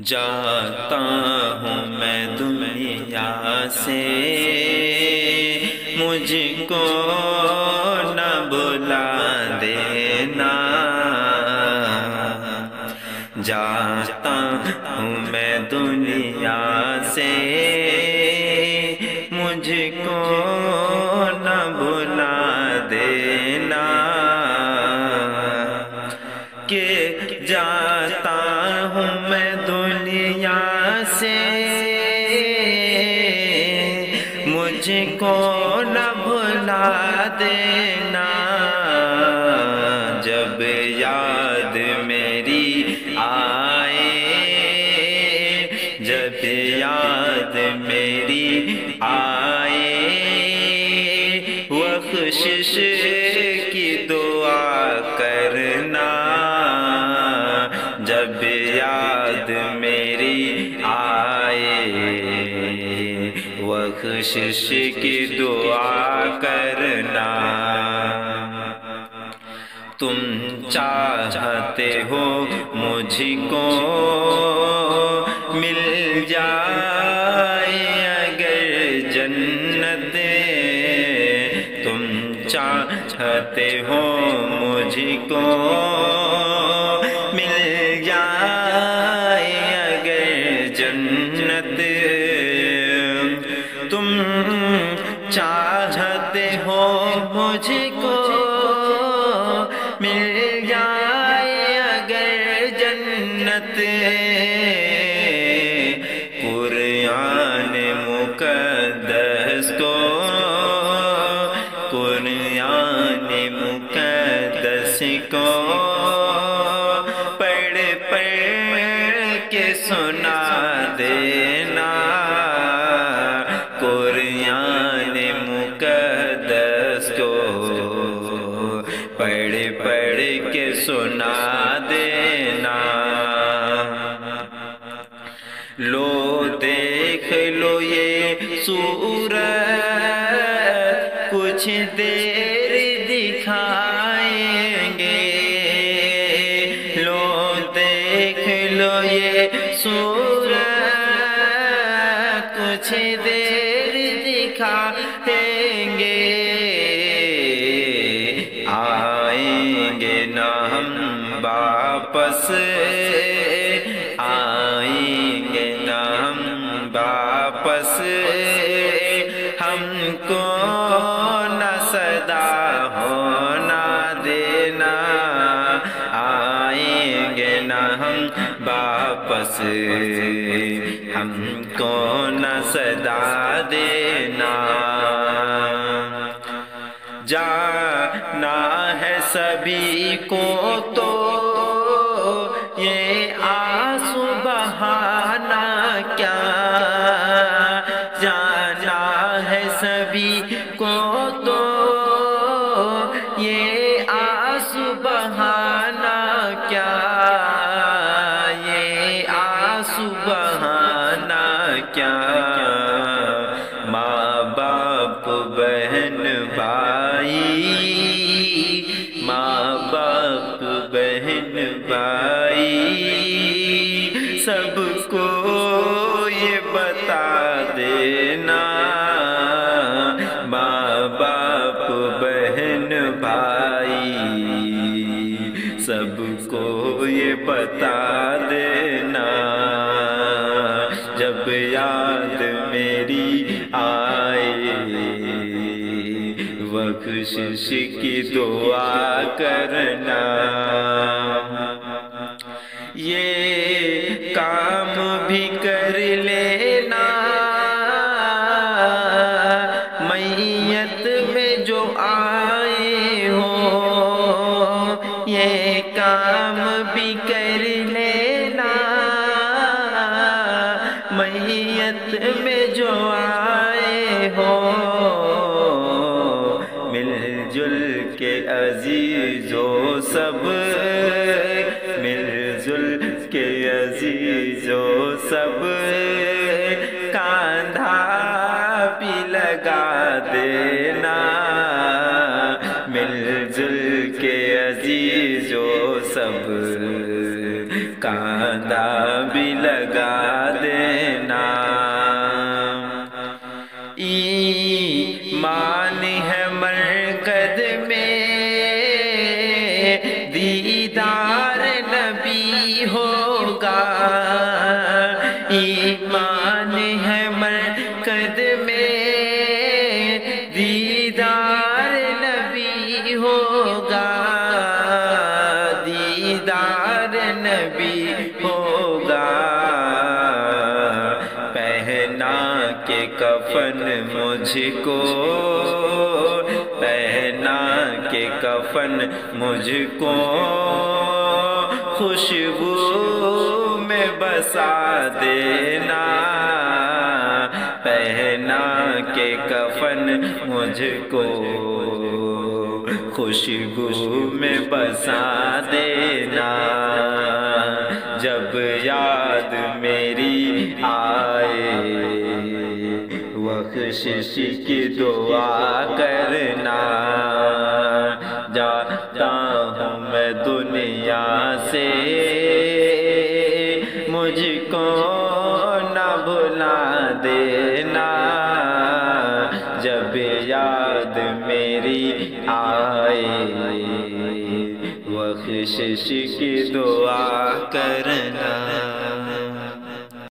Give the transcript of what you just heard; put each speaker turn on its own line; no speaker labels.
جاتا ہوں میں دنیا سے، مجھ کو نہ بلا دینا۔ جاتا ہوں میں دنیا سے، مجھ کو نہ بلا دینا۔ کہ جاتا ہوں میں دنیا سے، مجھ کو نہ بھلا دینا۔ جب یاد میری آئے، جب یاد میری آئے، بخشش کی دعا کرنا۔ جب یاد میری آئے، بخشش کی دعا کرنا۔ تم چاہتے ہو مجھ کو مل جائے اگر جنت، تم چاہتے ہو مجھ کو مل جائے اگر جنت، تم چاہتے ہو مجھ کو مل جائے اگر جنت۔ قرآن مقدس کو، قرآن مقدس کو پڑھ پڑھ کے سنا دینا۔ قرآن مقدس کو پڑھ پڑھ کے سنا دینا۔ لو دیکھ لو یہ سورت کچھ دیر دکھائیں گے، لو دیکھ لو یہ سورت کچھ دیر دکھائیں گے۔ آئیں گے نہ ہم واپس، آئیں گے نہ ہم واپس، ہم کو نہ صدا ہونا دینا۔ آئیں گے نہ ہم واپس، ہم کو نہ صدا دینا۔ جانا ہے سبھی کو تو یہ آنسو بہانا کیا، جانا ہے سبھی کو تو یہ آنسو بہانا کیا، یہ آنسو بہانا کیا۔ ماں باپ بہن بھائی، ماں باپ بہن بھائی، سب کو یہ بتا دینا۔ ماں باپ بہن بھائی، سب کو یہ بتا دینا۔ جب یاد میری آئے، بخشش کی دعا کرنا۔ یہ کام بھی کر لینا میت میں جو آئے ہو، یہ کام بھی کر لینا میت میں جو آئے ہو۔ مل جل کے عزیزو سب، مل جل کے عزیزو سب، کاندھا بھی لگا دینا۔ مل جل کے عزیزو سب، کاندھا بھی لگا دینا۔ ایمان ہے مرکز میں دیدار نبی ہوگا، ایمان ہے مرکز میں دیدار نبی ہوگا، دیدار نبی ہوگا۔ پہنا کے کفن مجھ کو، پہنا کے کفن مجھ کو خوشبو میں بسا دینا، پہنا کے کفن مجھ کو خوشبو میں بسا دینا۔ جب یاد میری آئے بخشش کی دعا کرنا، جاتا ہوں میں دنیا سے مجھ کو نہ بھلا دینا۔ جب یاد میری آئے بخشش کی دعا کرنا۔